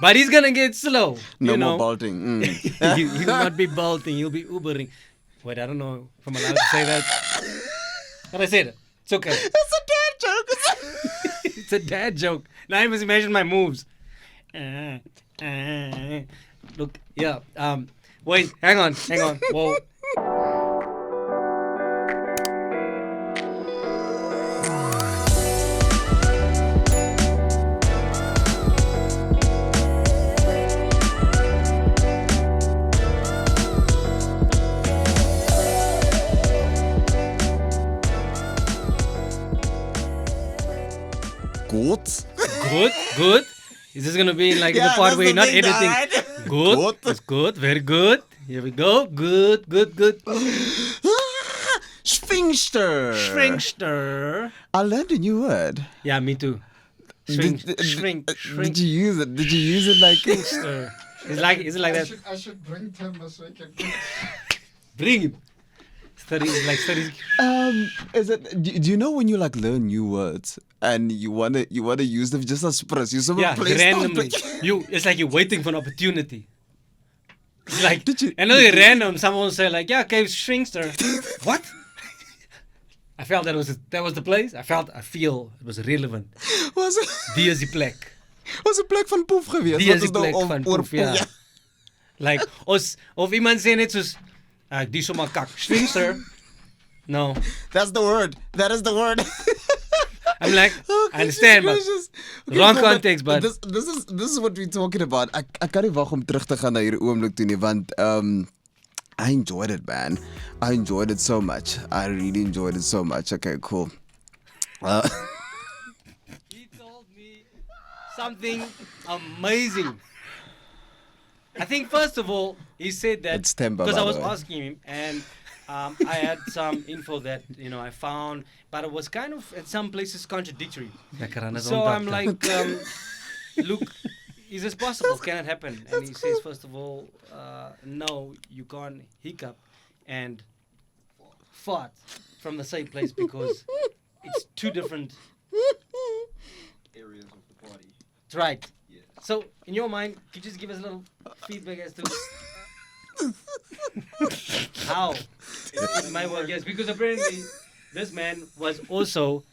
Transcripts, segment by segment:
But he's gonna get slow. No you more know. bolting. He'll not be bolting. He'll be Ubering. Wait, I don't know if I'm allowed to say that. But I said it. It's okay. It's a dad joke. It's a dad joke. Now I must imagine my moves. Look, yeah. Wait, hang on. Whoa. Good. Is this gonna be like the part where you're not editing? Right? Good. That's good. Very good. Here we go. Good. Shrinkster. I learned a new word. Yeah, me too. Shrink. Did you use it? Like Shrinkster? Is it like that? I should bring Timber so he can bring him. 30. Is it? Do you know when you like learn new words and you wanna use them just as express? Randomly. It's like you're waiting for an opportunity. It's like random. Someone will say like, "Yeah, okay, shrinkster." What? I felt that was the place. I feel it was relevant. Was it? Die is die plek. Was 'n plek van poef geweest? Die is die plek van poef, ja. Like of iemand sê net soos die sommer kak. Shrinkster. No. That's the word. That is the word. I'm like, I understand, but wrong context, but this is what we're talking about. Ek kan nie wag om terug te gaan na hierdie oomblik toe nie, want I enjoyed it, man. I enjoyed it so much. I really enjoyed it so much. Okay, cool. He told me something amazing. I think first of all, he said that because I was asking him, and I had some info that I found, but it was kind of at some places contradictory. So I'm like, look, is this possible? Can it happen? And he says, first of all, no, you can't hiccup and fart from the same place because it's two different areas of the body. That's right. Yeah. So, in your mind, could you just give us a little feedback as to how it might work? Yes, because apparently this man was also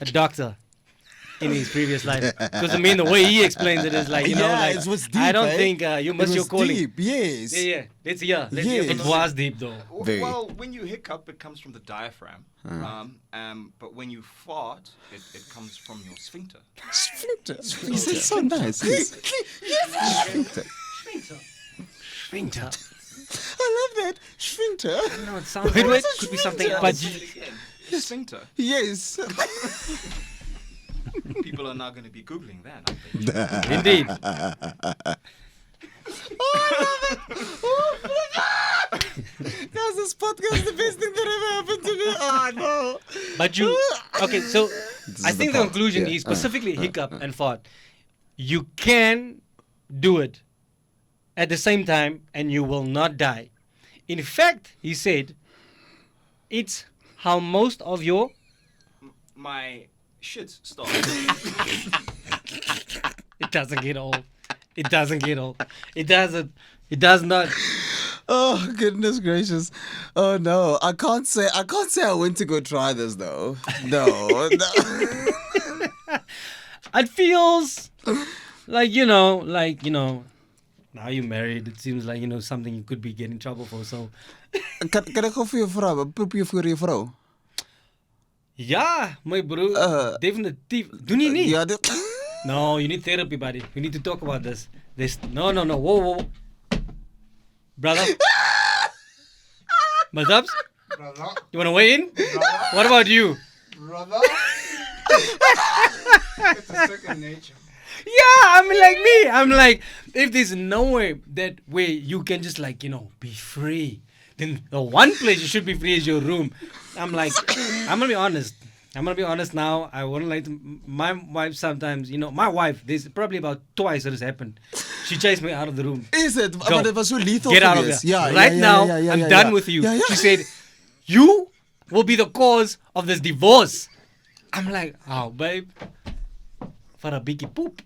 a doctor in his previous life. Because I mean, the way he explains it is like, it was deep, I don't think you missed your calling. Deep, yes. Yeah. Let's hear. It was deep though. Well, when you hiccup, it comes from the diaphragm. But when you fart, it comes from your sphincter. Sphincter. He said so nice. Sphincter. I love that. Sphincter. I don't know, it sounds like it could be something else. But sphincter. Yes. People are now going to be Googling that, aren't they? Indeed. Guys, this podcast is the best thing that ever happened to me. Oh, no. But so I think the conclusion is specifically hiccup and fart. You can do it at the same time and you will not die. In fact, he said, it's how most of your... My shit start. It doesn't get old. It does not. Oh, goodness gracious. Oh, no. I can't say I went to go try this, though. No. It feels like, now you're married. It seems like, something you could be getting in trouble for. So, Kan ek gou vir jou vra, poep jy voor jou vrou? Ja, my bro. Definitief. Doen jy nie? Ja, No, you need therapy, buddy. We need to talk about this. No. Whoa. Brother. Mazabs? Brother. You want to weigh in? Brother. What about you? Brother. It's a second nature. Yeah, I'm like, if there's no way that way you can just be free, then the one place you should be free is your room. I'm like, I'm going to be honest. Now. I wouldn't like to, my wife sometimes, my wife, there's probably about twice that has happened. She chased me out of the room. Is it? But it was so lethal. Get out of here. Yeah, now, I'm done with you. She said, you will be the cause of this divorce. I'm like, oh, babe, for a biggie poop.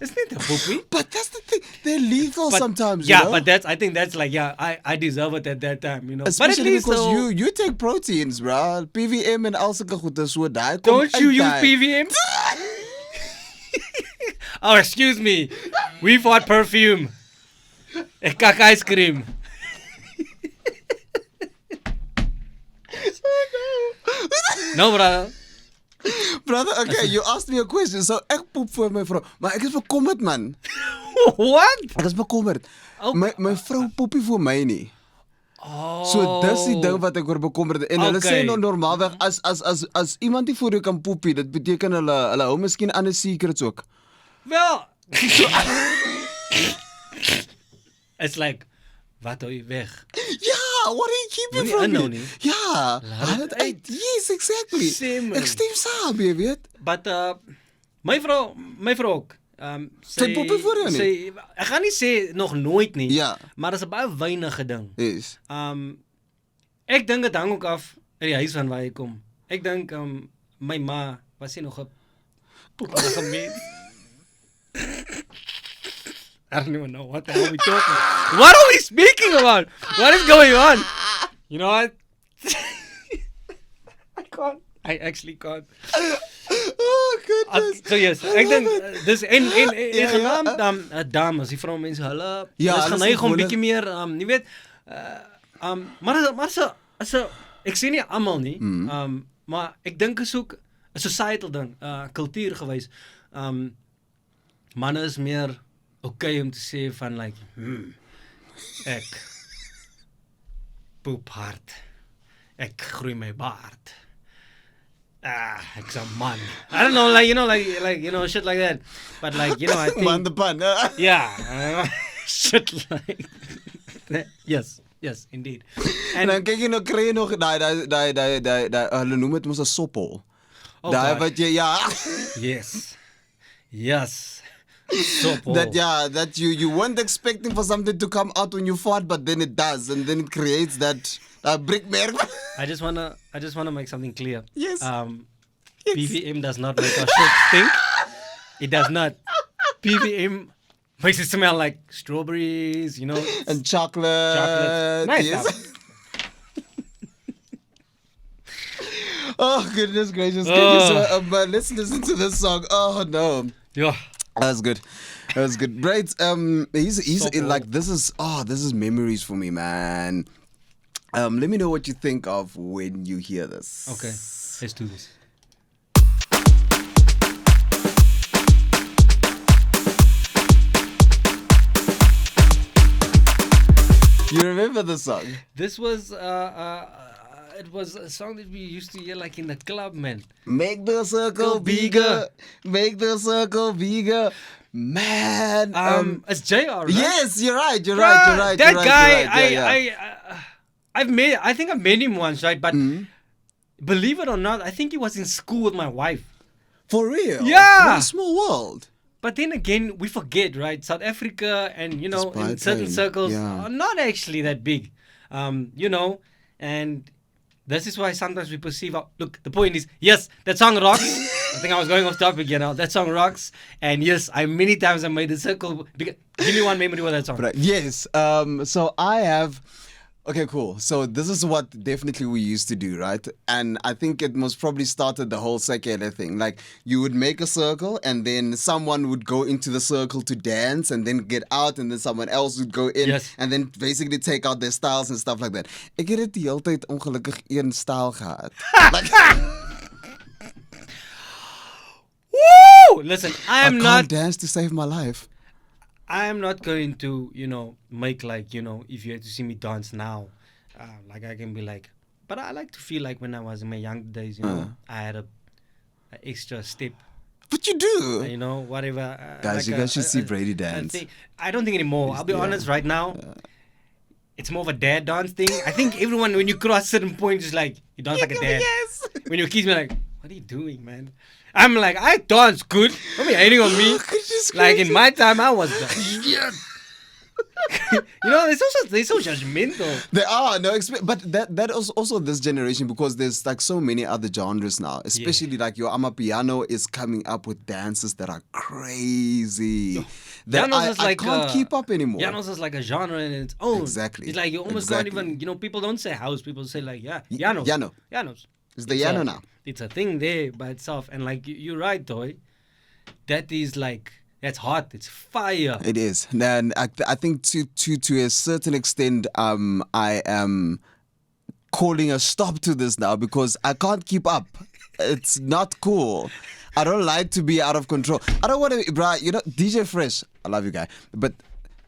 It's not a poopy. But that's the thing. They're lethal sometimes. Yeah, you know? but I think that's like, I deserve it at that time, you know. Especially but at least because though, you take proteins, bro. PVM en al sulke goede so daai kom don't you uit use daai. PVM? Oh, excuse me. We fought perfume. Ek kak ice cream. No, brother. Brother, okay, you asked me a question. So ek poep vir my vrou, maar ek is bekommerd man. What? Ek is bekommerd. Oh. My vrou poepie vir my nie. Oh. So dis die ding wat ek oor bekommerd is. En hulle sê Okay. nou normaalweg as iemand nie voor jou kan poepie, dit beteken hulle hou miskien ander secrets ook. Well, it's like, wat hou jy weg? Ja, what do you keep it Moenie from inhou me? nie. Ja, Laat haal dit dit uit. Yes, exactly. Same, Ek man. stem saam, jy weet. But my vrou ook. Sy poepie voor jou nie? Ek gaan nie sê nog nooit nie. Ja. Maar dis 'n baie wynige ding. Yes. Ek dink dit hang ook af uit die huis van waar jy kom. Ek dink my ma was sy nog 'n poepige mens. I don't even know what the hell we talking. What are we speaking about? What is going on? You know what? I can't. I actually can't. Oh goodness. So yes, ek dink dis en Ja, genaamd dames, die vroumense hulle Ja, is hulle is geneig om gewoonlik- bietjie meer jy weet maar so ek sê nie almal nie, maar ek dink is ook 'n societal ding, kultuur gewys. Manne is meer okay om te sê van like ek poep hard. Ek groei my baard. Ek's 'n man. I don't know, like you know, shit like that. But like, you know, I think Man the pan. yeah, shit like that. Yes, indeed. En dan kyk jy nou kry jy nog daai hulle noem dit mos 'n soppel. Oh, Daai God. wat jy ja. Yes. So that you weren't expecting for something to come out when you fart, but then it does, and then it creates that brickmerk. I just wanna make something clear. Yes. PVM does not make our shit stink. It does not. PVM makes it smell like strawberries, you know. And chocolate. Nice Yes. stuff. Oh goodness gracious! Let's listen to this song. Oh no. Yeah. That's good. That's good. Right. He's So like this is memories for me, man. Let me know what you think of when you hear this. Okay, let's do this. You remember the song? This was it was a song that we used to hear like in the club, man. Make the circle bigger. Make the circle bigger. Man. It's JR, right? Yes, you're right. You're Bruh, right. That you're guy, right. Yeah. I think I've met him once, right? But believe it or not, I think he was in school with my wife. For real? Yeah. What a small world. But then again, we forget, right? South Africa and, you know, Despite in certain saying, circles yeah. are not actually that big, you know, and this is why sometimes we perceive, look, the point is, yes, that song rocks. I think I was going off topic, you know, that song rocks. And yes, many times I made the circle. Give me one memory with that song. Right. Yes. So I have. Okay, cool. So this is what definitely we used to do, right? And I think it most probably started the whole secular thing. Like you would make a circle and then someone would go into the circle to dance and then get out and then someone else would go in Yes. and then basically take out their styles and stuff like that. Ek het dit die hele tyd ongelukkig een styl gehad. Like, Woo! Listen, I can't not dance to save my life. going to, you know, make like, you know, if you had to see me dance now, like I can be like, but I like to feel like when I was in my young days, you know, I had a extra step, But you do. you know, whatever. Guys, you guys should see Brady dance. I don't think anymore. I'll be honest right now. It's more of a dad dance thing. I think everyone, when you cross certain points, is like, you dance like a dad. Yes. When your kids be like, what are you doing, man? I'm like, I dance good. Don't be hating on me. Goodness Like gracious. in my time, I was the shit. You know, they're so judgmental. They are but that is also this generation because there's like so many other genres now. Especially like your Amapiano is coming up with dances that are crazy. That I can't keep up anymore. Pianos is like a genre in its own. Exactly. It's like you almost can't even. You know, people don't say house. People say like pianos. Pianos. It's the piano now. It's a thing there by itself, and like you're right, Toy. That is like. That's hot. It's fire. It is. And I think to a certain extent, I am calling a stop to this now because I can't keep up. It's not cool. I don't like to be out of control. I don't want to, bro. You know, DJ Fresh. I love you, guy. But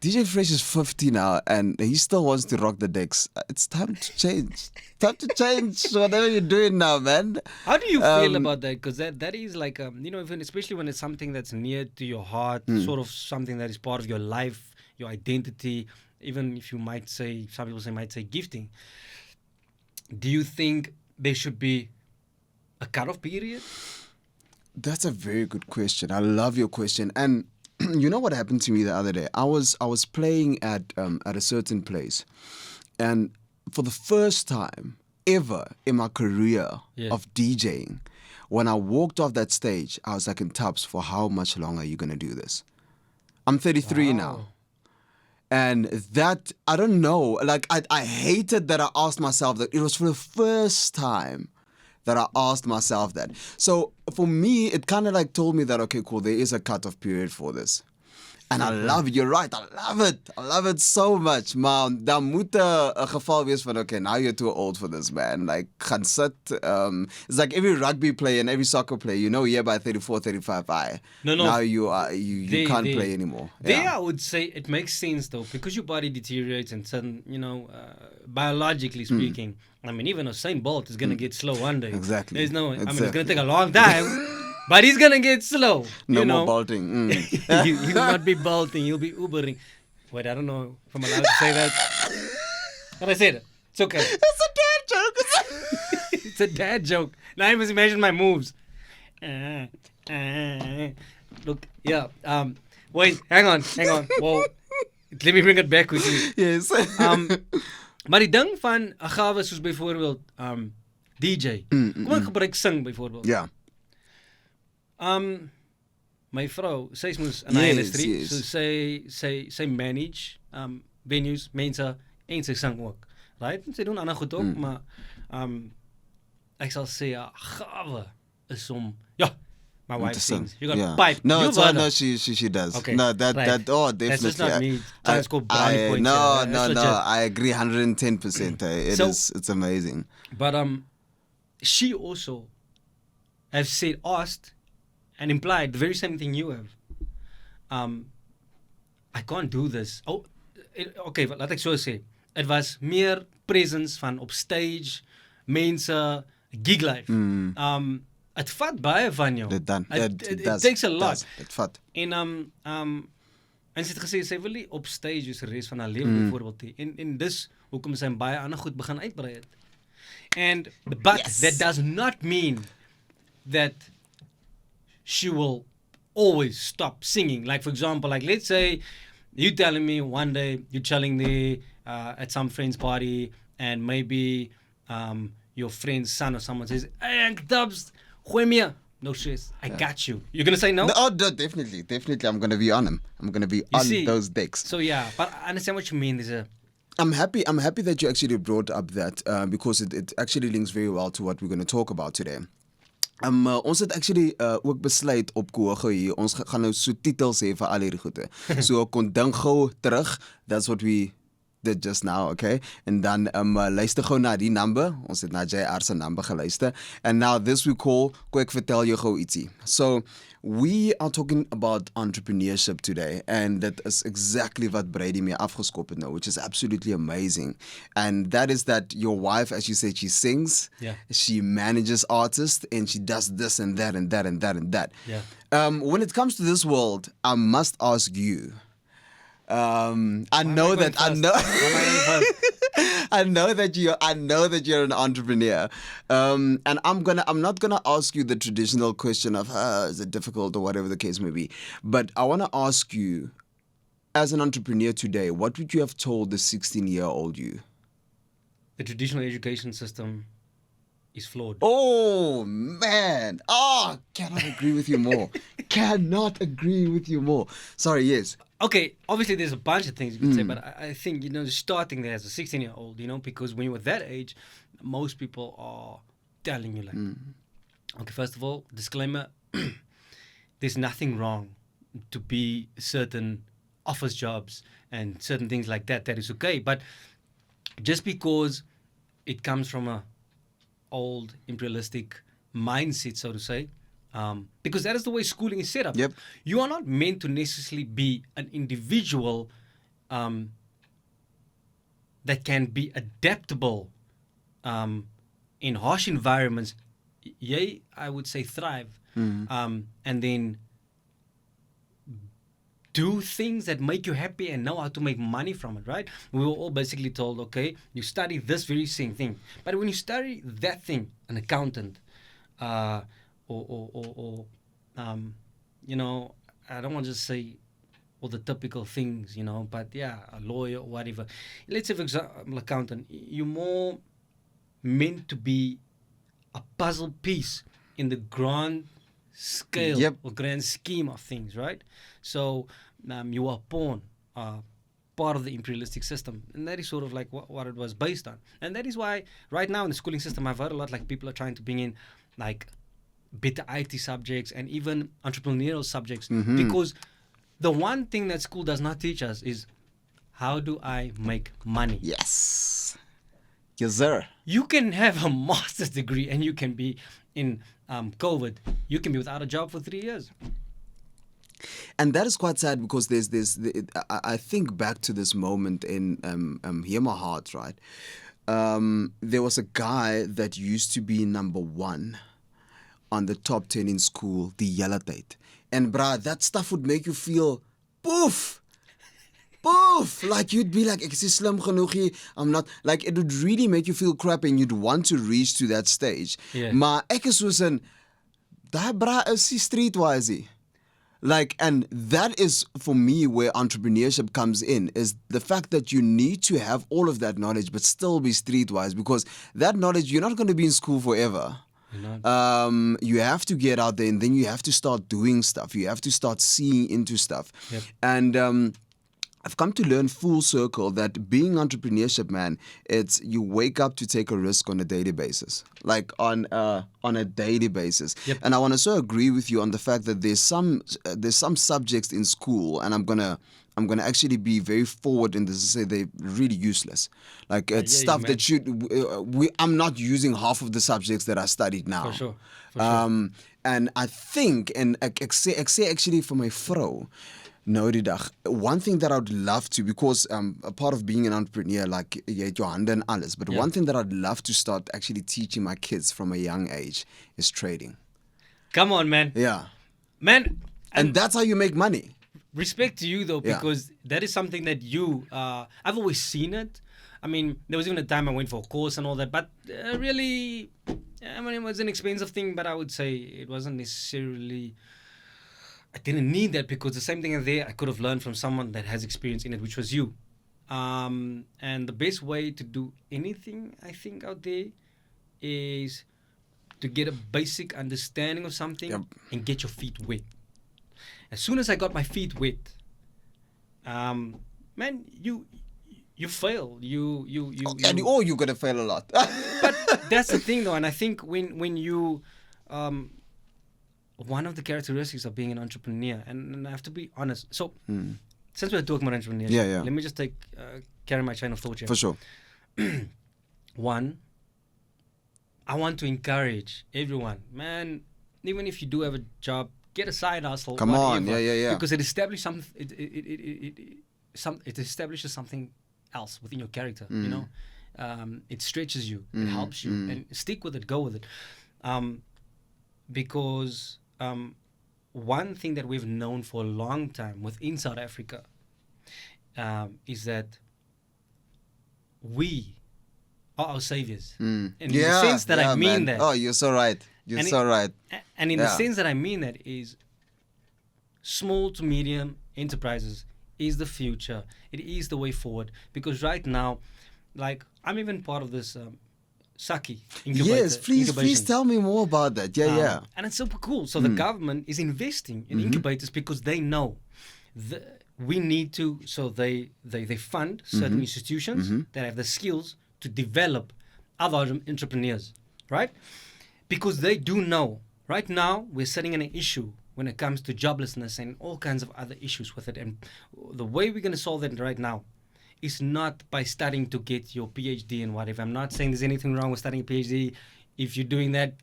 DJ Fresh is 50 now and he still wants to rock the decks. It's time to change. Time to change whatever you're doing now, man. How do you feel about that? Because that is like, you know, especially when it's something that's near to your heart, sort of something that is part of your life, your identity, even if you might say, some people might say gifting. Do you think there should be a cutoff period? That's a very good question. I love your question. And you know what happened to me the other day? I was playing at a certain place, and for the first time ever in my career of DJing, when I walked off that stage, I was like, in Tubbs, for how much longer are you gonna do this? I'm 33 now. And that, I don't know, like I hated that I asked myself that. It was for the first time that I asked myself that. So for me, it kind of like told me that, okay, cool, there is a cutoff period for this. And I love it, you're right, I love it. I love it so much. Maar daar moet 'n geval wees van, okay, now you're too old for this, man. Like, gaan sit. It's like every rugby player and every soccer player, you know, by 34, 35, now you can't play anymore. There, I would say it makes sense, though, because your body deteriorates and certain, you know, biologically speaking. I mean, even Usain Bolt is going to get slow one day. Exactly. There's no, I mean, it's going to take a long time. But he's going to get slow. No more bolting. You will not be bolting. You'll be Ubering. Wait, I don't know if I'm allowed to say that. But I said it. It's okay. It's a dad joke. It's a dad joke. Now I must imagine my moves. Look, yeah. Wait, hang on. Whoa. Let me bring it back with you. Yes. Maar die ding van 'n gawe soos byvoorbeeld DJ. Kom ek gebruik sing byvoorbeeld. Ja. My vrou, sy moes in die industrie, so sy manage venues, mense en sy sing ook. Right? En sy doen ander goed ook, maar ek sal sê gawe is om my wife sings. You got a pipe. No, she does. Okay. No, that definitely. That's just not me. Trying to score brownie points. No. I agree 110%. It's amazing. But she also has asked and implied the very same thing you have. I can't do this. Okay, laat ek so sê. It was meer presence van op stage, mense, gig life. Het vat baie van jou. It takes a lot. It vat. En sy het gesê sy wil nie op stage is die res van haar lewe byvoorbeeld nie. En dis hoekom sy baie ander goed begin uitbrei het. But that does not mean that she will always stop singing. Like, for example, like let's say you telling me one day you're chilling there at some friend's party and maybe your friend's son or someone says, "Hey, Uncle Tubbs, gooi me." No stress. I got you. You're going to say no? Oh, no, definitely. Definitely. I'm going to be on him. I'm going to be on those decks. So, yeah, but I understand what you mean. I'm happy that you actually brought up that because it actually links very well to what we're going to talk about today. Ons het actually ook besluit op Kogo hier. Ons gaan nou so titels hê vir al hierdie goede. So kon dink gou terug. That's what we did just now, okay? En dan luister gou na die number. Ons het na JR se number geluister. And now this we call quick vertel jou gou ietsie. So we are talking about entrepreneurship today, and that is exactly what Brady mee afgeskop het nou, which is absolutely amazing. And that is that your wife, as you said, she sings, she manages artists, and she does this and that and that and that and that. Yeah. When it comes to this world, I must ask you. I know that you're an entrepreneur, and I'm not gonna ask you the traditional question of is it difficult or whatever the case may be, but I want to ask you, as an entrepreneur today, what would you have told the 16-year-old you? The traditional education system is flawed. Oh, man. Oh, cannot agree with you more. Cannot agree with you more. Sorry, yes. Okay, obviously there's a bunch of things you can say, but I think, starting there as a 16-year-old, because when you're at that age, most people are telling you, like, okay, first of all, disclaimer, there's nothing wrong to be certain office jobs and certain things like that. That is okay. But just because it comes from a old imperialistic mindset, so to say, because that is the way schooling is set up. Yep. You are not meant to necessarily be an individual that can be adaptable in harsh environments. Yea, I would say thrive, and then do things that make you happy and know how to make money from it, right? We were all basically told, okay, you study this very same thing. But when you study that thing, an accountant, I don't want to just say all the typical things, but yeah, a lawyer or whatever. Let's say, for example, accountant, you're more meant to be a puzzle piece in the grand scale or grand scheme of things, right? So you are a pawn, part of the imperialistic system, and that is sort of like what it was based on. And that is why right now in the schooling system, I've heard a lot, like, people are trying to bring in like better IT subjects and even entrepreneurial subjects, because the one thing that school does not teach us is, how do I make money? Yes. Yes, sir. You can have a master's degree and you can be in COVID. You can be without a job for 3 years. And that is quite sad, because I think back to this moment in Hear My Heart, right? There was a guy that used to be number 1 on the top 10 in school, the yellow date. And bruh, that stuff would make you feel poof. Like, you'd be like, ek is nie slim genoeg nie, I'm not, like, it would really make you feel crap and you'd want to reach to that stage. Yeah. Maar ek is soos in, daai bra is die streetwise. Like, and that is for me where entrepreneurship comes in, is the fact that you need to have all of that knowledge but still be streetwise, because that knowledge, you're not going to be in school forever. You have to get out there, and then you have to start doing stuff. You have to start seeing into stuff. Yep. And I've come to learn full circle that being entrepreneurship, man, it's you wake up to take a risk on a daily basis, like on a daily basis. Yep. And I want to so agree with you on the fact that there's some subjects in school, and I'm gonna actually be very forward in this to say they're really useless. Like, it's stuff that I'm not using half of the subjects that I studied now. For sure. And I think, and ek say actually for my vrou, nou die dag, one thing that I would love to, because a part of being an entrepreneur, like, jy het jou hande en alles, but one thing that I'd love to start actually teaching my kids from a young age is trading. Come on, man. Yeah. Man. And that's how you make money. Respect to you, though, because that is something that I've always seen it. I mean, there was even a time I went for a course and all that, but really, I mean, it was an expensive thing, but I would say it wasn't necessarily, I didn't need that, because the same thing there, I could have learned from someone that has experience in it, which was you. And the best way to do anything, I think, out there is to get a basic understanding of something and get your feet wet. As soon as I got my feet wet, man, you fail. You're gonna fail a lot. But that's the thing, though, and I think when you one of the characteristics of being an entrepreneur, and I have to be honest. So, since we're talking about entrepreneurship, let me just carry my chain of thought here. For sure. One, I want to encourage everyone, man. Even if you do have a job, get a side hustle. Come on, yeah. Because it establishes something. It establishes something else within your character. You know, it stretches you, it helps you, and stick with it, go with it. Because one thing that we've known for a long time within South Africa is that we are our saviors. And in the sense that I mean that. Oh, you're so right. You're so right. And in the sense that I mean that is small to medium enterprises. is the future. It is the way forward. Because right now, like, I'm even part of this Saki incubator. Yes, please tell me more about that. Yeah. And it's super cool. So the government is investing in incubators because they know we need to. So they fund certain institutions that have the skills to develop other entrepreneurs, right? Because they do know. Right now, we're sitting in an issue when it comes to joblessness and all kinds of other issues with it. And the way we're going to solve that right now is not by studying to get your PhD and whatever. I'm not saying there's anything wrong with studying a PhD. If you're doing that,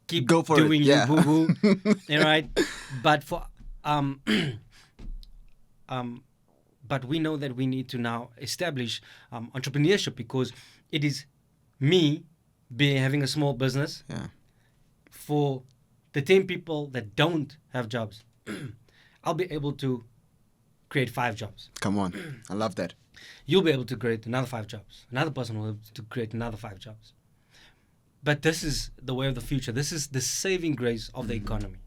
keep Go for doing it. your Yeah. boo-boo. All right? But for but we know that we need to now establish entrepreneurship, because it is me having a small business for the 10 people that don't have jobs. I'll be able to create 5 jobs. Come on. I love that. You'll be able to create another 5 jobs. Another person will be able to create another 5 jobs. But this is the way of the future. This is the saving grace of the economy.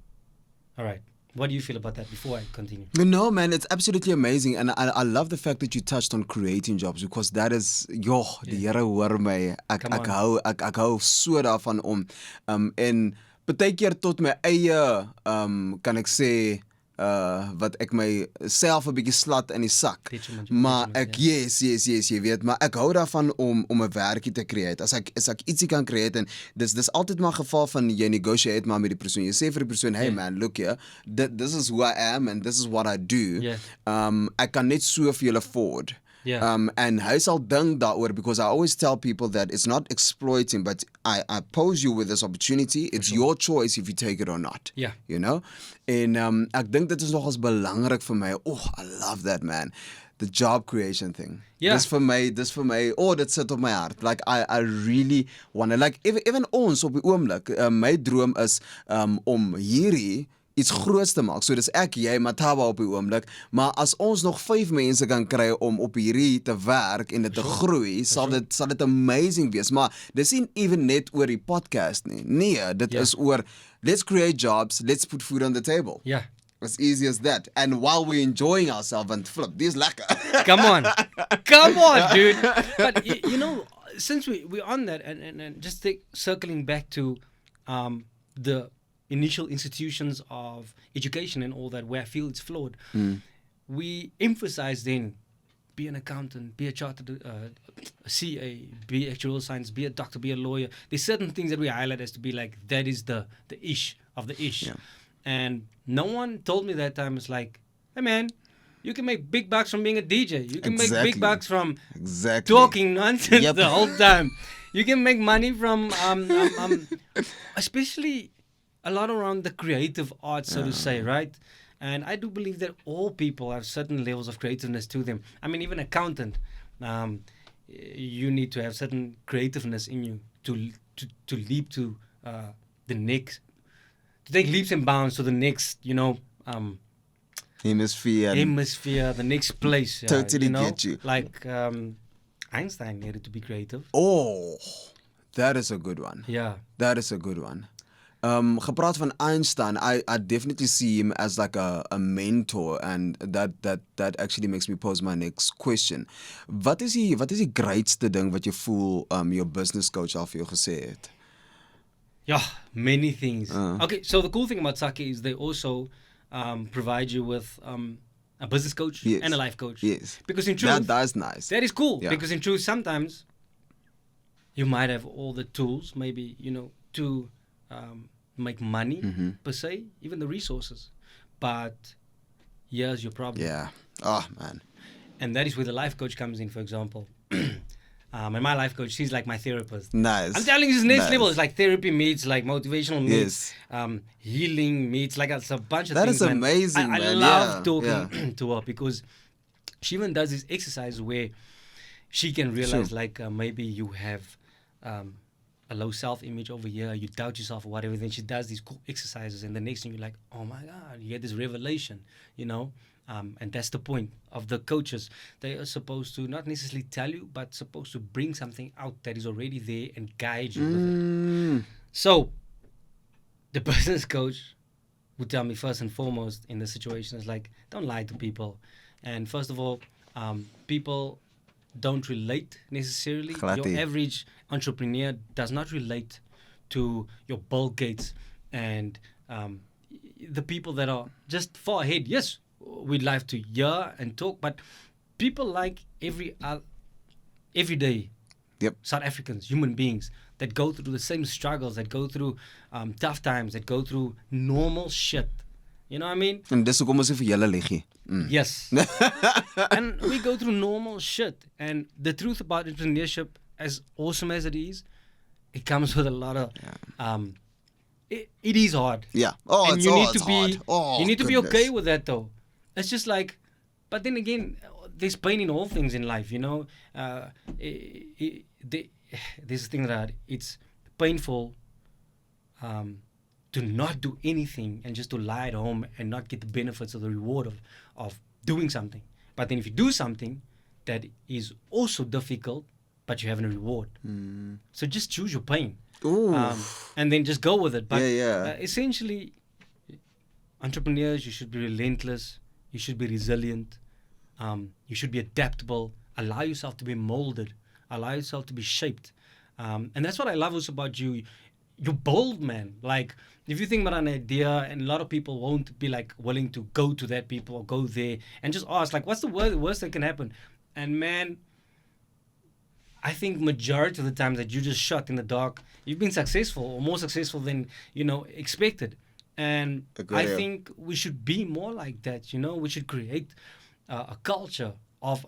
All right. What do you feel about that before I continue? No, man, it's absolutely amazing. And I love the fact that you touched on creating jobs, because that is, die Here hoor my. Ek hou so daarvan om. En baie keer tot my eie, kan ek sê, wat ek myself 'n bietjie slat in die sak. Maar ek yes, jy weet, maar ek hou daarvan om 'n werkie te create. As ek ietsie kan create, en dis altyd maar geval van jy negotiate maar met die persoon. Jy sê vir die persoon, hey man, look here, this is who I am and this is what I do. Ek kan net so vir julle afford. And hy sal dink daaroor, because I always tell people that it's not exploiting, but I pose you with this opportunity. It's your choice if you take it or not. You know? En ek dink dit is nogals belangrik vir my. I love that, man. The job creation thing. Dis vir my, dit sit op my hart. Like I really want to, like even ons op die oomblik, my droom is om hierdie iets groots te maak. So dis ek, jy, Mataba op die oomblik, maar as ons nog 5 mense kan kry om op hierdie te werk en dit te groei, sal dit amazing wees. Maar dis nie even net oor die podcast nie. Nee, dit is oor, let's create jobs, let's put food on the table. As easy as that. And while we're enjoying ourselves, and flip, this lekker. Come on, dude. But you know, since we're on that, and just circling back to the initial institutions of education and all that, where I feel it's flawed, we emphasize then, be an accountant, be a chartered a CA, be actuarial science, be a doctor, be a lawyer. There's certain things that we highlight as to be like, that is the ish of the ish. And no one told me that time, it's like, hey man, you can make big bucks from being a DJ. You can make big bucks from talking nonsense the whole time. You can make money from, especially a lot around the creative arts, so to say, right? And I do believe that all people have certain levels of creativeness to them. I mean, even accountant, you need to have certain creativeness in you to leap to the next, to take leaps and bounds to the next, you know, hemisphere, the next place. Totally you know? Get you. Like Einstein needed to be creative. Oh, that is a good one. That is a good one. Gepraat van Einstein, I definitely see him as like a mentor, and that actually makes me pose my next question. Wat is die grootste ding wat jy voel your business coach al vir jou gesê het? Many things. Okay, so the cool thing about Saki is they also provide you with a business coach and a life coach. Because in truth, that's nice. That is cool. Because in truth, sometimes you might have all the tools, maybe, you know, to make money per se, even the resources, but here's your problem. Man. And that is where the life coach comes in, for example. And my life coach, she's like my therapist. Nice. I'm telling you, it's next level. It's like therapy meets like motivational meets healing meets, like it's a bunch of things. That is amazing, man. I love talking to her, because she even does this exercise where she can realize like maybe you have a low self-image over here, you doubt yourself or whatever, then she does these cool exercises, and the next thing you're like, oh my God, you get this revelation, you know? And that's the point of the coaches. They are supposed to not necessarily tell you, but supposed to bring something out that is already there and guide you with it. So, the business coach would tell me first and foremost in the situation is like, don't lie to people. And first of all, people don't relate necessarily. Glad Your average entrepreneur does not relate to your Bill Gates and the people that are just far ahead. Yes, we'd like to hear and talk, but people like everyday South Africans, human beings that go through the same struggles, that go through tough times, that go through normal shit. You know what I mean? En dis hoekom ons vir julle liggie. Yes. And we go through normal shit. And the truth about entrepreneurship, as awesome as it is, it comes with a lot of it is hard. Yeah. Oh, and it's you need it's to be hard. Oh, you need to be goodness. okay with that though. It's just like, but then again, there's pain in all things in life, you know. There's a thing that it's painful to not do anything and just to lie at home and not get the benefits or the reward of doing something. But then if you do something that is also difficult, but you have a reward. So just choose your pain. And then just go with it. But essentially, entrepreneurs, you should be relentless. You should be resilient. You should be adaptable. Allow yourself to be molded. Allow yourself to be shaped. And that's what I love also about you. You're bold, man. Like, if you think about an idea, and a lot of people won't be like willing to go to that people or go there and just ask, like, what's the worst that can happen? And man, I think majority of the times that you just shot in the dark, you've been successful or more successful than, expected. And I think we should be more like that, we should create a culture of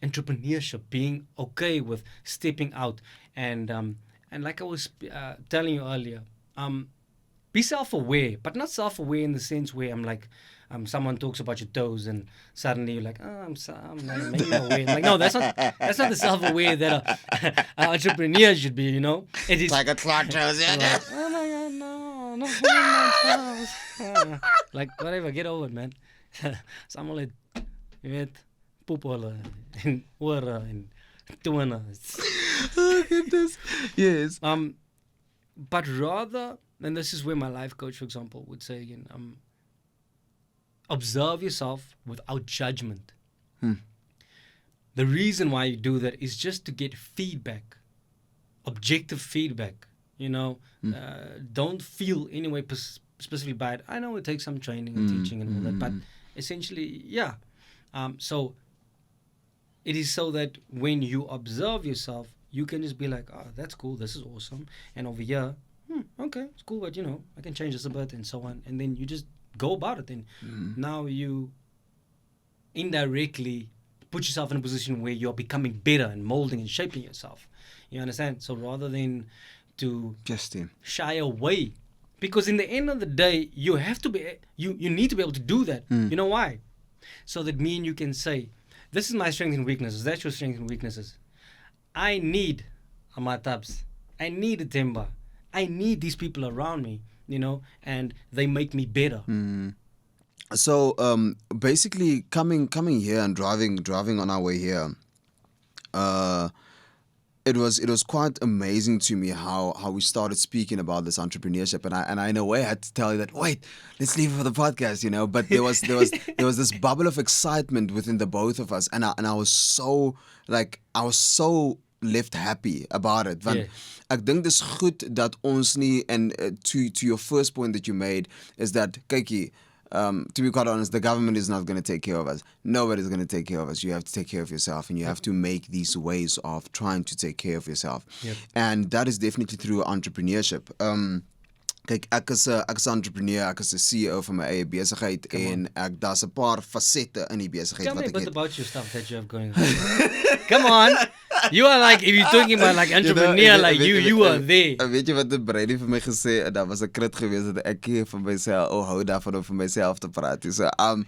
entrepreneurship, being okay with stepping out. And like I was telling you earlier, be self-aware, but not self-aware in the sense where I'm like, someone talks about your toes and suddenly you're like, I'm like making my way. Like, no, that's not the self-aware that an entrepreneur should be, It's like a clock toes, yeah. Like, oh my God, no, my toes. Like, whatever, get over it, man. Someone like, you weet, poepelen en oren en tone. Oh, goodness. Yes. But rather, and this is where my life coach, for example, would say again, observe yourself without judgment. The reason why you do that is just to get feedback, objective feedback. Don't feel any way specifically bad. I know it takes some training and teaching and all that, but essentially, yeah. So it is so that when you observe yourself, you can just be like, oh, that's cool, this is awesome. And over here, okay, it's cool, but I can change this a bit and so on. And then you just go about it. And now you indirectly put yourself in a position where you're becoming better and molding and shaping yourself. You understand? So rather than to shy away, because in the end of the day, you have to be, you need to be able to do that. You know why? So that me and you can say, this is my strengths and weaknesses, that's your strengths and weaknesses. I need Amatabs. I need a Timba. I need these people around me, and they make me better. So basically coming here and driving on our way here, it was quite amazing to me how we started speaking about this entrepreneurship, and I in a way had to tell you that, wait, let's leave it for the podcast, but there was this bubble of excitement within the both of us, and I was so left happy about it. Want ek dink dis goed dat ons nie, and to your first point that you made is that, kykie, to be quite honest, the government is not going to take care of us. Nobody's going to take care of us. You have to take care of yourself, and you have to make these ways of trying to take care of yourself. And that is definitely through entrepreneurship. Kyk, ek is 'n entrepreneur, ek is 'n CEO van my eie besigheid, en daar's 'n paar fasette in die besigheid wat ek het. Tell me a bit about your stuff that you have going on. Come on. You are like, if you're talking about like entrepreneur, like you are there. Weet jy wat die Brady vir my gesê, en daar was 'n krit gewees dat ek vir myself, hou daarvan om vir myself te praat. So I'm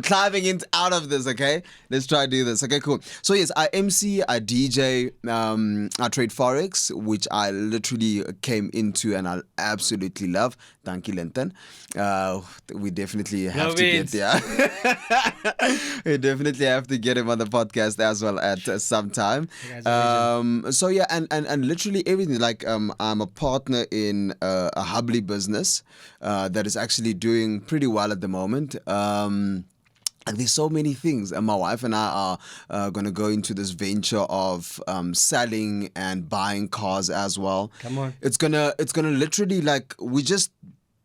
climbing out of this, okay? Let's try to do this. Okay, cool. So yes, I MC, I DJ, I trade Forex, which I literally came into and I absolutely love. Thank you, Linton. We definitely have to get we definitely have to get him on the podcast as well at some time. So yeah, and literally everything. Like I'm a partner in a Hubley business that is actually doing pretty well at the moment. And there's so many things. And my wife and I are going to go into this venture of selling and buying cars as well. Come on. It's gonna literally, like, we're just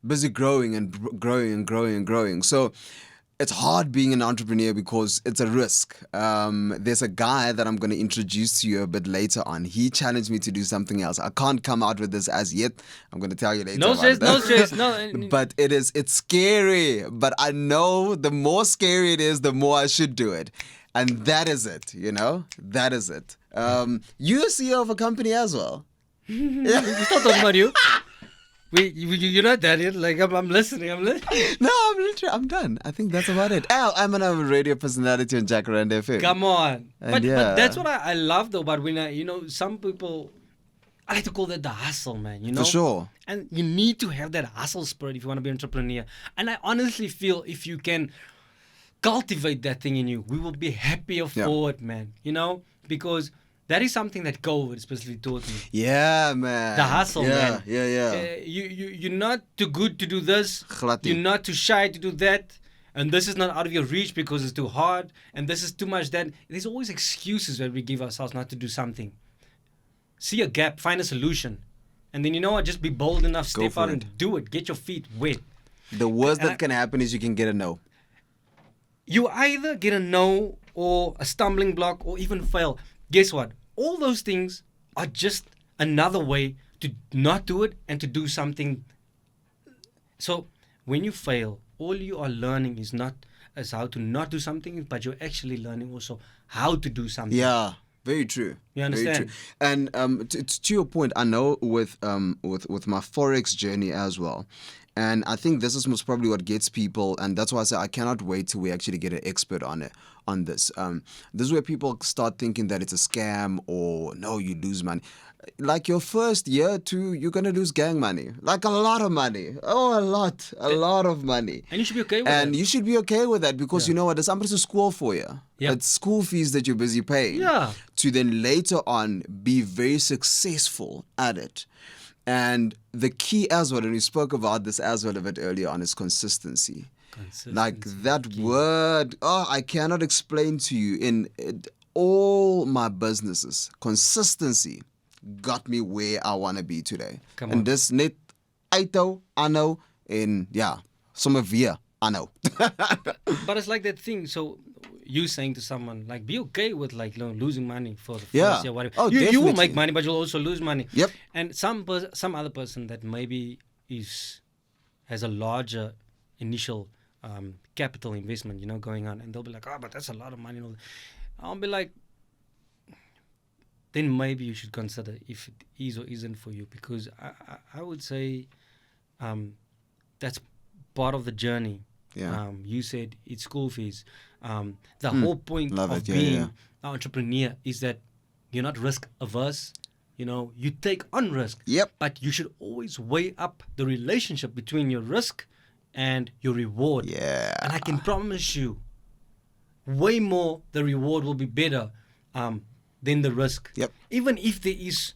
busy growing and growing and growing and growing. So it's hard being an entrepreneur because it's a risk. There's a guy that I'm going to introduce to you a bit later on. He challenged me to do something else. I can't come out with this as yet. I'm going to tell you later. No stress, no stress. No. But it's scary. But I know the more scary it is, the more I should do it. And that is it, you know? That is it. You're a CEO of a company as well. We're still talking about you. You're not that yet. Like, I'm listening. No, I'm done. I think that's about it. I'm a radio personality on Jacaranda FM. Come on. But yeah. that's what I love though about when some people, I like to call that the hustle, man, you know? For sure. And you need to have that hustle spirit if you want to be an entrepreneur. And I honestly feel if you can cultivate that thing in you, we will be happier for it, man, you know? Because that is something that COVID especially taught me. Yeah, man. The hustle, man. Yeah. You're not too good to do this. Glad You're not too shy to do that. And this is not out of your reach because it's too hard. And this is too much that. There's always excuses that we give ourselves not to do something. See a gap, find a solution. And then, you know what, just be bold enough, step out and do it. Get your feet wet. The worst that can happen is you can get a no. You either get a no or a stumbling block or even fail. Guess what? All those things are just another way to not do it and to do something. So when you fail, all you are learning is how to not do something, but you're actually learning also how to do something. Yeah, very true. You understand? Very true. And to your point, I know with my Forex journey as well. And I think this is most probably what gets people, and that's why I say I cannot wait till we actually get an expert on this. This is where people start thinking that it's a scam or no, you lose money. Like your first year or two, you're going to lose gang money. Like a lot of money. Oh, a lot of money. And you should be okay with that. And you should be okay with that because you know what? There's somebody to school for you. Yep. It's school fees that you're busy paying. Yeah. To then later on be very successful at it. And the key as well, and we spoke about this as well a bit earlier on, is consistency. Like that word, I cannot explain to you in all my businesses. Consistency got me where I want to be today. And this net, I know, and some of you, I know. But it's like that thing. So you saying to someone, like, be okay with losing money for the first year, whatever. Oh, you will make money, but you'll also lose money. Yep. And some other person that maybe has a larger initial capital investment, going on, and they'll be like, but that's a lot of money. I'll be like, then maybe you should consider if it is or isn't for you, because I would say that's part of the journey. Yeah. You said it's school fees. The whole point of being an entrepreneur is that you're not risk averse. You take on risk. Yep. But you should always weigh up the relationship between your risk and your reward. Yeah. And I can promise you, way more the reward will be better than the risk. Yep. Even if there is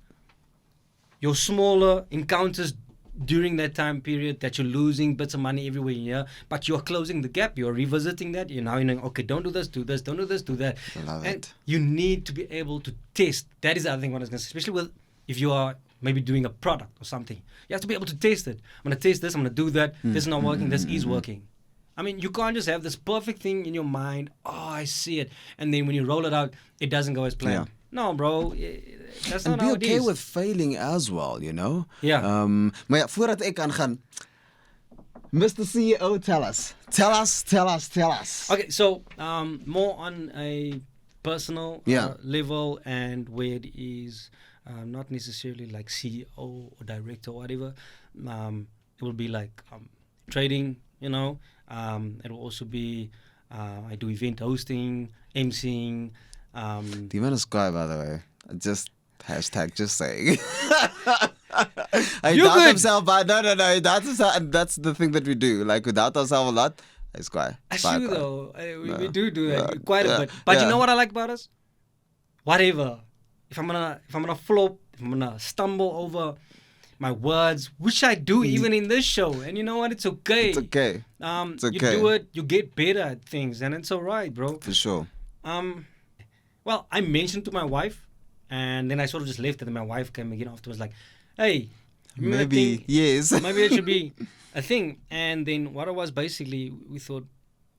your smaller encounters during that time period that you're losing bits of money everywhere in here, but you're closing the gap, you're revisiting that, you're now knowing, okay, don't do this, do this, don't do this, do that. Love and it. You need to be able to test. That is the other thing what I was going to say, especially if you are maybe doing a product or something. You have to be able to test it. I'm going to test this, I'm going to do that, this is not working, this is working. I mean, you can't just have this perfect thing in your mind, I see it, and then when you roll it out, it doesn't go as planned. Yeah. No, bro, that's not how it is. And be okay with failing as well, Yeah. Maar voordat ek aangaan, Mr. CEO, tell us. Okay, so more on a personal level, and where it is not necessarily like CEO or director or whatever. It will be like trading, it will also be I do event hosting, emceeing. The man is quiet, by the way. Just saying. He doubts himself, but no. He doubts himself, and that's the thing that we do. Like, we doubt ourselves a lot. It's quiet. That's true, though. We do that quite a bit. But you know what I like about us? Whatever. If I'm gonna flop, if I'm gonna stumble over my words, which I do even in this show. And you know what? It's okay. It's okay. It's okay. You do it, you get better at things, and it's all right, bro. For sure. Well, I mentioned to my wife, and then I sort of just left it, and my wife came again afterwards, like, hey, maybe, yes. Maybe it should be a thing. And then what it was basically, we thought,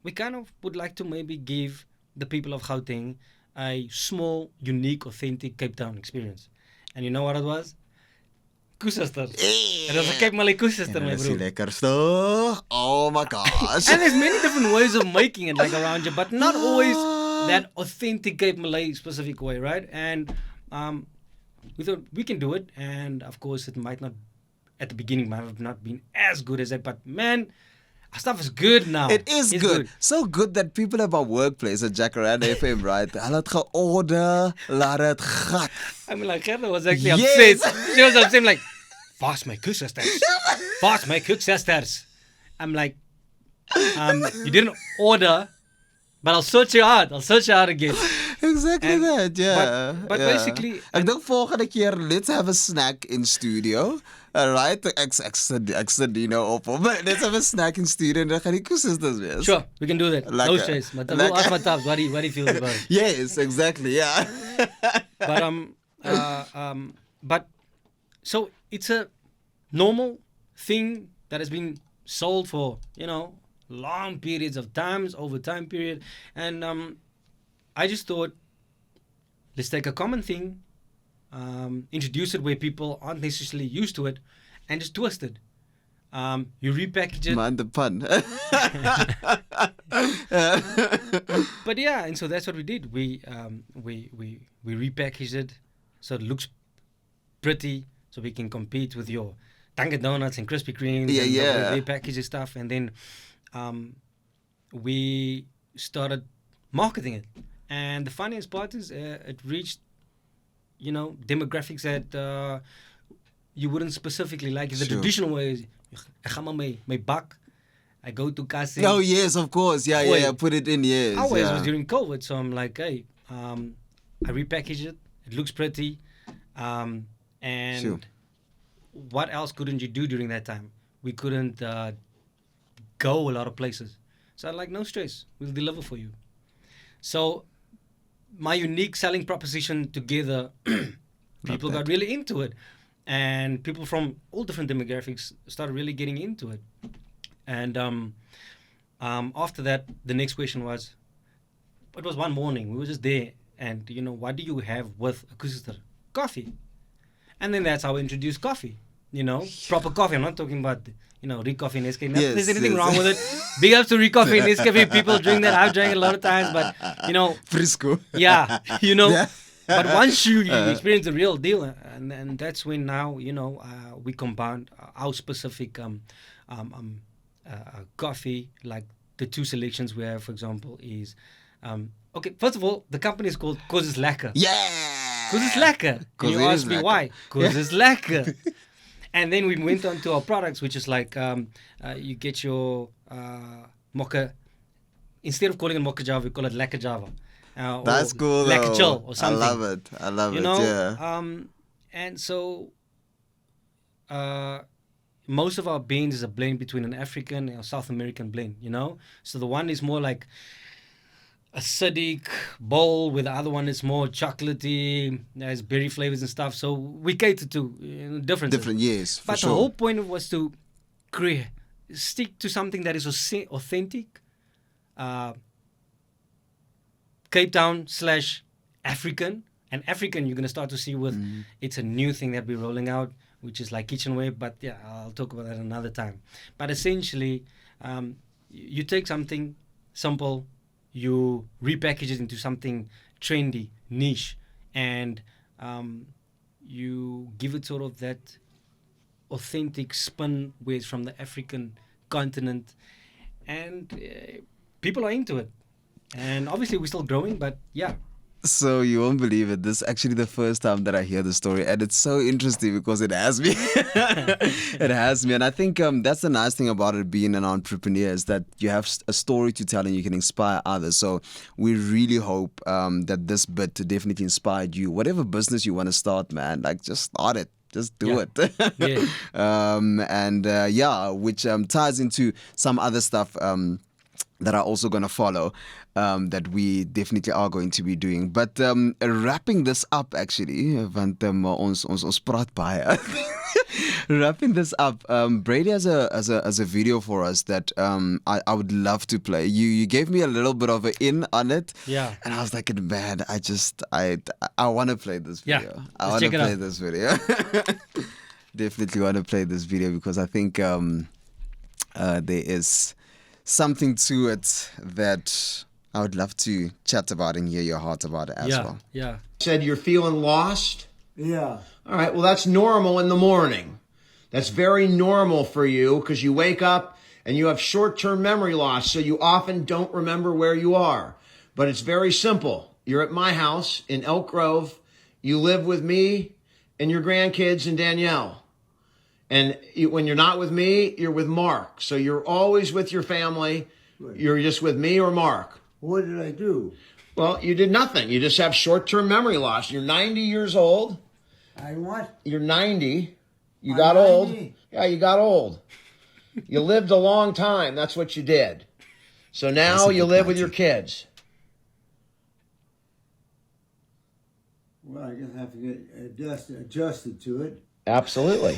we kind of would like to maybe give the people of Gauteng a small, unique, authentic Cape Town experience. And you know what it was? Koesisters. It was a Cape Malay Koesister, my bro. Lekker so. Oh my gosh. And there's many different ways of making it, like around you, but not always that authentic Cape Malay specific way, right? And we thought we can do it. And of course, it might not, at the beginning, might have not been as good as that, but man, our stuff is good now. It is good. So good that people at my workplace at Jacaranda FM, right? Hulle het georder, laat het gat. I mean, like, Gerda was actually upset. She was upset, like, fast my Koesisters. Fast my Koesisters. I'm like, you didn't order, but I'll search you out. I'll search you out again. Exactly that, yeah. But basically... Ek dink volgende keer, let's have a snack in studio. Alright, ek sit Dino op, but let's have a snack in studio and dan gaan die Koesisters wees. Sure, we can do that. No stress. But we'll ask my tabs what he feels about it. Yes, exactly, yeah. But so it's a normal thing that has been sold for, long periods of times, over time period. And I just thought, let's take a common thing, introduce it where people aren't necessarily used to it, and just twist it. You repackage it. Man, the pun. But yeah, and so that's what we did. We repackaged it so it looks pretty, so we can compete with your Dunkin' Donuts and Krispy Kremes. Yeah. And repackaged stuff, and then we started marketing it. And the funniest part is it reached, demographics that you wouldn't specifically like. The traditional way is, I ga maar my bak. I go to Kasi. Oh, yes, of course. Yeah. Put it in, yes. Always was during COVID. So I'm like, hey, I repackage it. It looks pretty. And what else couldn't you do during that time? We couldn't go a lot of places. So I'm like, no stress. We'll deliver for you. So my unique selling proposition together, people got really into it. And people from all different demographics started really getting into it. And after that, the next question was, it was one morning, we were just there, and what do you have with a Koesister? Coffee. And then that's how we introduced coffee, proper coffee. I'm not talking about, Recoffee and Nescafe. Yes, there's anything wrong with it. Big ups to Recoffee and Nescafe. People drink that. I've drank it a lot of times, but, Frisco. Yeah, Yeah. But once you experience the real deal, and that's when now, we combine our specific coffee, like the two selections we have, for example, is, okay, first of all, the company is called Koesisters. Yeah! Koesisters. And you ask me why? Koesisters. And then we went on to our products, which is like, you get your mocha, instead of calling it mocha java, we call it lekker java. That's cool. Lekker chill or something. I love it. Yeah. And so most of our blends is a blend between an African and a South American blend, So the one is more like acidic bowl, where the other one is more chocolatey, has berry flavors and stuff. So we cater to differences. Different, yes. But the whole point was to stick to something that is authentic. Cape Town / African. And African, you're going to start to see with, it's a new thing that we're rolling out, which is like kitchenware, but yeah, I'll talk about that another time. But essentially, you take something simple, you repackage it into something trendy, niche, and you give it sort of that authentic spin where it's from the African continent, and people are into it. And obviously we're still growing, but yeah. So you won't believe it. This is actually the first time that I hear the story, and it's so interesting because it has me. It has me, and I think that's the nice thing about it being an entrepreneur, is that you have a story to tell and you can inspire others. So we really hope that this bit definitely inspired you. Whatever business you want to start, man, like just start it. Just do it. Yeah. Which ties into some other stuff that are also going to follow, that we definitely are going to be doing. But wrapping this up, actually, want ons praat baie. Wrapping this up, Brady has a video for us that I would love to play. You gave me a little bit of an in on it, Yeah. and I was like, man, I want to play this video. Yeah, I let's want to check it play out. this video. Definitely want to play this video because I think there is something to it that I would love to chat about and hear your heart about it as well. Yeah. Said you're feeling lost? Yeah. All right, well, that's normal in the morning. That's very normal for you because you wake up and you have short-term memory loss, so you often don't remember where you are. But it's very simple. You're at my house in Elk Grove. You live with me and your grandkids and Danielle. And when you're not with me, you're with Mark. So you're always with your family. You're just with me or Mark. What did I do? Well, you did nothing. You just have short-term memory loss. You're 90 years old. I what? You're 90. You I'm got 90? old. Yeah, you got old. You lived a long time. That's what you did. So now you live with your kids. Well, I guess I have to get adjusted to it. Absolutely.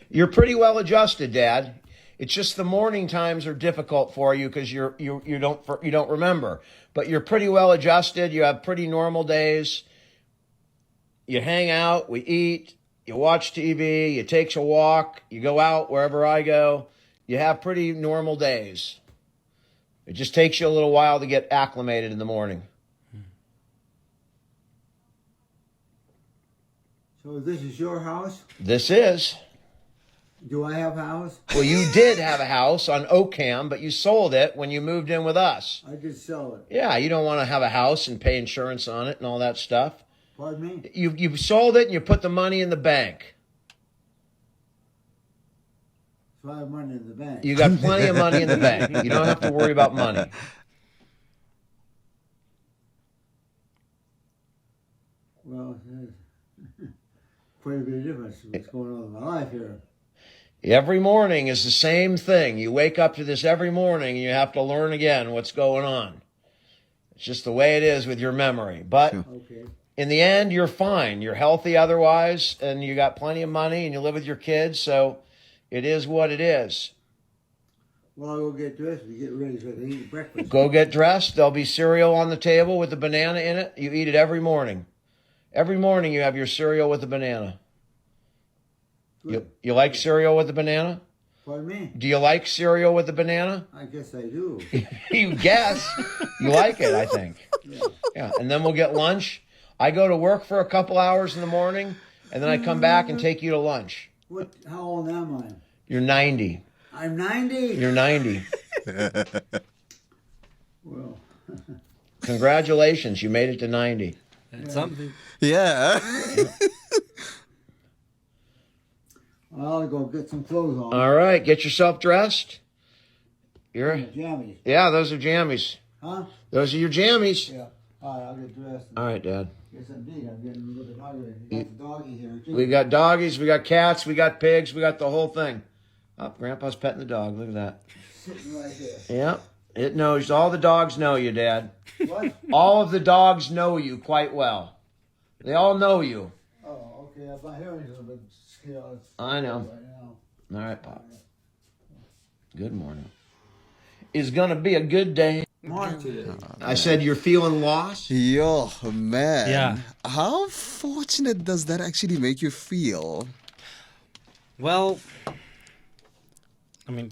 You're pretty well adjusted, Dad. It's just the morning times are difficult for you because you don't remember. But you're pretty well adjusted. You have pretty normal days. You hang out, we eat, you watch TV, you take a walk, you go out wherever I go. You have pretty normal days. It just takes you a little while to get acclimated in the morning. So this is your house? This is. Do I have a house? Well, you did have a house on Oakham, but you sold it when you moved in with us. I did sell it. Yeah, you don't want to have a house and pay insurance on it and all that stuff. Pardon me? You sold it and you put the money in the bank. So I have money in the bank. You got plenty of money in the bank. You don't have to worry about money. Well, there's quite a bit of difference what's going on in my life here. Every morning is the same thing. You wake up to this every morning and you have to learn again what's going on. It's just the way it is with your memory. But Okay. in the end, you're fine. You're healthy otherwise, and you got plenty of money, and you live with your kids, so it is what it is. Well, I'll go get dressed and get ready so I can eat breakfast. Go get dressed. There'll be cereal on the table with a banana in it. You eat it every morning. Every morning you have your cereal with a banana. You like cereal with a banana? Pardon me? Do you like cereal with a banana? I guess I do. You guess. You like it, I think. Yeah, and then we'll get lunch. I go to work for a couple hours in the morning, and then I come back and take you to lunch. What? How old am I? You're 90. I'm 90? You're 90. Well, Congratulations, you made it to 90. That's something. Yeah. I'll go get some clothes on. All right, get yourself dressed. Jammies. Yeah, those are jammies. Huh? Those are your jammies. Yeah. All right, I'll get dressed. All right, Dad. Yes, indeed. I'm getting a little bit hungry. You got the doggy here, too. We got doggies, we got cats, we got pigs, we got the whole thing. Oh, Grandpa's petting the dog. Look at that. Sitting right there. Yeah, it knows. All the dogs know you, Dad. What? All of the dogs know you quite well. They all know you. Oh, okay. My hearing's a little bit scared. I know. Right now. All right, Pop. Good morning. It's going to be a good day. Mark today. I said you're feeling lost? Yo, man. Yeah. How fortunate does that actually make you feel? Well, I mean,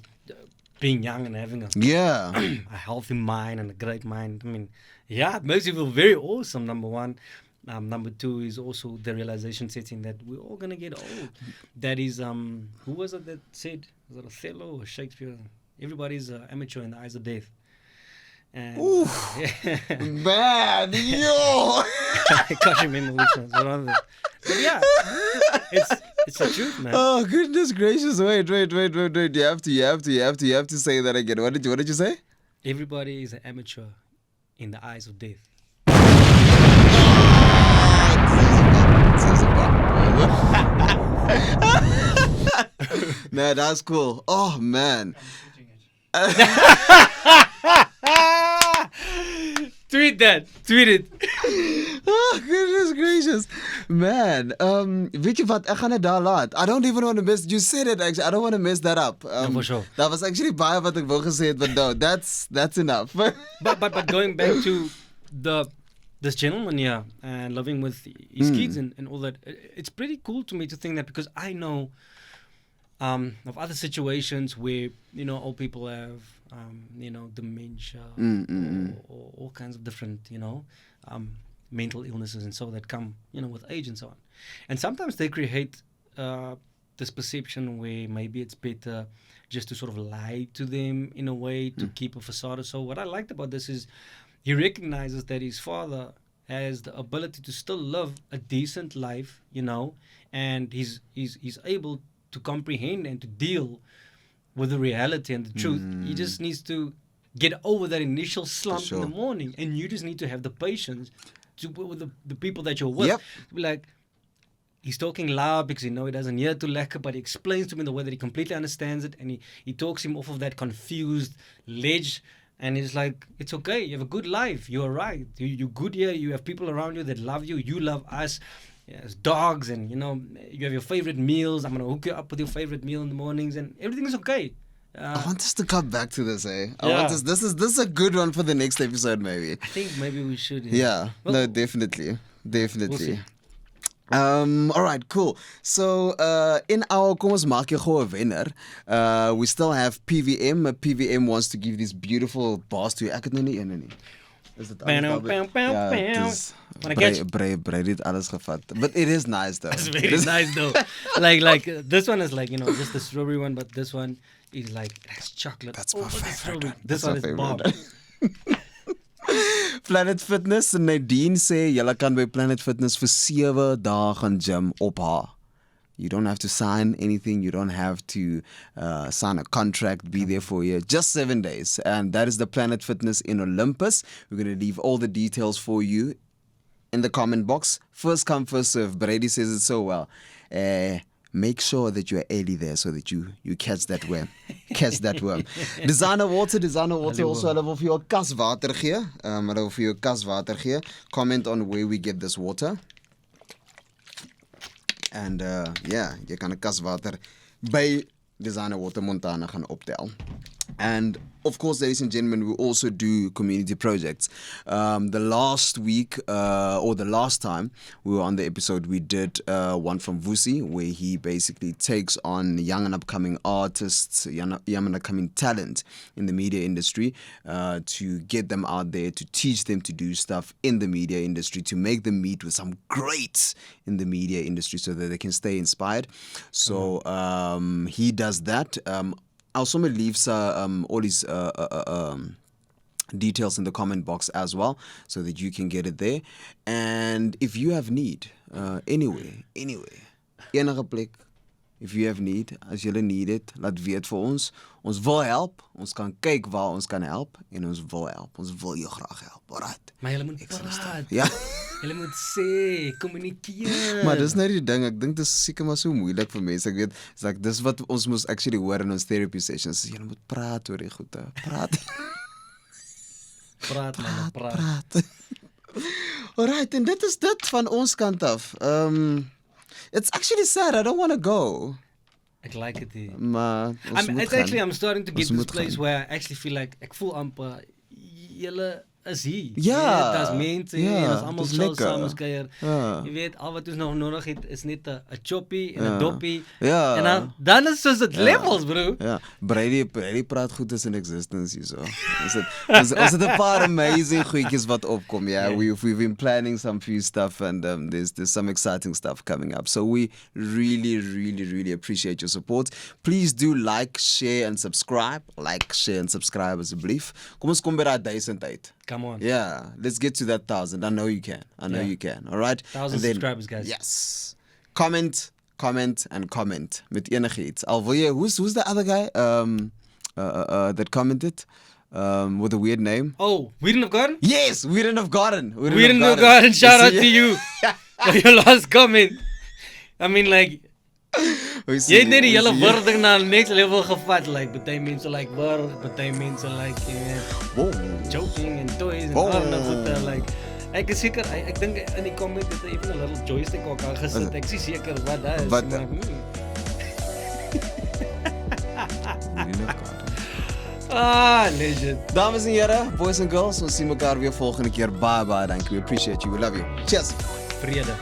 being young and having a Yeah. a healthy mind and a great mind. I mean, yeah, it makes you feel very awesome, number one. Number two is also the realization setting that we're all going to get old. That is, who was it that said, was it Othello or Shakespeare? Everybody's amateur in the eyes of death. And, Man, yo. I can't remember which one. But yeah, it's the truth, man. Oh, goodness gracious. Wait. You have to say that again. What did you say? Everybody is an amateur in the eyes of death. No, that's cool. Oh man. Tweet that. Tweet it. Oh, goodness gracious. Man, weet je wat, ek gaan dit daar laat. I don't even want to mess, you said it actually, I don't want to mess that up. For sure. Dat was actually baie wat ek wou gesê het, but no, that's enough. But going back to this gentleman here and living with his kids and all that, it's pretty cool to me to think that, because I know of other situations where, you know, old people have, you know, dementia or all kinds of different, you know, mental illnesses and so that come, you know, with age and so on. And sometimes they create this perception where maybe it's better just to sort of lie to them in a way to keep a facade. So what I liked about this is he recognizes that his father has the ability to still live a decent life, you know, and he's able to comprehend and to deal with the reality and the truth. He just needs to get over that initial slump in the morning, and you just need to have the patience to with the people that you're with. Be like, he's talking loud because he know he doesn't hear too lekker, but he explains to him in the way that he completely understands it, and he talks him off of that confused ledge, and he's like, it's okay, you have a good life, you're right, you're good here, you have people around you that love you, you love us. As dogs, and you know, you have your favorite meals. I'm gonna hook you up with your favorite meal in the mornings, and everything is okay. I want us to come back to this, eh? I want us, this is a good one for the next episode, maybe. I think maybe we should. Yeah, well, no, definitely. We'll see. All right, cool. So in our Kom ons maak jou wenner, we still have PVM. PVM wants to give these beautiful bars to you. Ek het nou nie een nie. Is it Brei dit alles gevat. But it is nice though. It's very nice though. like this one is like, you know, just the strawberry one, but this one is like, it has chocolate. That's my favorite one. This one is bomb. Planet Fitness, Nadine sê julle kan by Planet Fitness vir 7 dae gaan gym op haar. You don't have to sign anything. You don't have to sign a contract, be there for you. Just 7 days. And that is the Planet Fitness in Olympus. We're going to leave all the details for you in the comment box. First come, first serve. Brady says it so well. Make sure that you're early there so that you catch that worm. Catch that worm. Designer water also hulle wil vir jou kaswater gee. Hulle wil vir jou kaswater gee. Comment on where we get this water. And yeah, jy kan 'n kaswater by Designer Water Montana gaan optel. And of course, ladies and gentlemen, we also do community projects. The last week, or the last time we were on the episode, we did one from Vusi, where he basically takes on young and upcoming artists, young and upcoming talent in the media industry, to get them out there, to teach them to do stuff in the media industry, to make them meet with some greats in the media industry so that they can stay inspired. So he does that. I'll also leave all his details in the comment box as well, so that you can get it there. And if you have need, anyway, enige plek, if you have need, as julle need it, laat weet vir ons. Ons wil help, ons kan kyk waar ons kan help, en ons wil help. Ons wil jou graag help, alright? Maar julle moet praat. Ja. Julle moet sê, kommunikeer. Maar dis nou die ding, ek dink dis seker maar so moeilik vir mense. Ek weet, like, dis wat ons moes actually hoor in ons therapy sessions. Jy moet praat oor die goeie. Praat. Praat. Alright, en dit is dit van ons kant af. It's actually sad, I don't want to go. Ek like it hier. Maar I'm starting to get to this place where I actually feel like, ek voel amper, julle is hier. Ja. Dit is mense, en ons almal sal saam kuier. Jy weet, al wat ons nog nodig het is net 'n choppie en 'n doppie. Ja. En dan is soos dit levels, bro. Ja, Brady praat goed is in existence hierso. Ons het 'n paar amazing goedjies wat opkom. Yeah, we've been planning some few stuff, and there's some exciting stuff coming up. So we really appreciate your support. Please do like, share and subscribe. Like, share and subscribe asseblief. Kom ons kom by daai 1000 uit. Come on. Yeah, let's get to that 1000. I know you can. You can. All right? 1000 subscribers, guys. Yes. Comment met enige iets. Al wil jy, who's the other guy that commented with a weird name? Oh, we didn't have gotten? Yes, we didn't have gotten. Shout out to you for your last comment. I mean, like, Hoe Jy het net die hoe hele sien jy? wording na 'n next level gevat. Like, baie mense like word, baie mense like Wow. joking and toys and Oh. all that. Like, ek is seker, ek dink in die comment het hy even 'n little joystick ook al gesit. Ek is seker wat daar is. Wat- Maar, legend. Dames en heren, boys and girls, ons zien elkaar weer volgende keer. Bye bye, dank je. We appreciate you. We love you. Cheers. Vrede.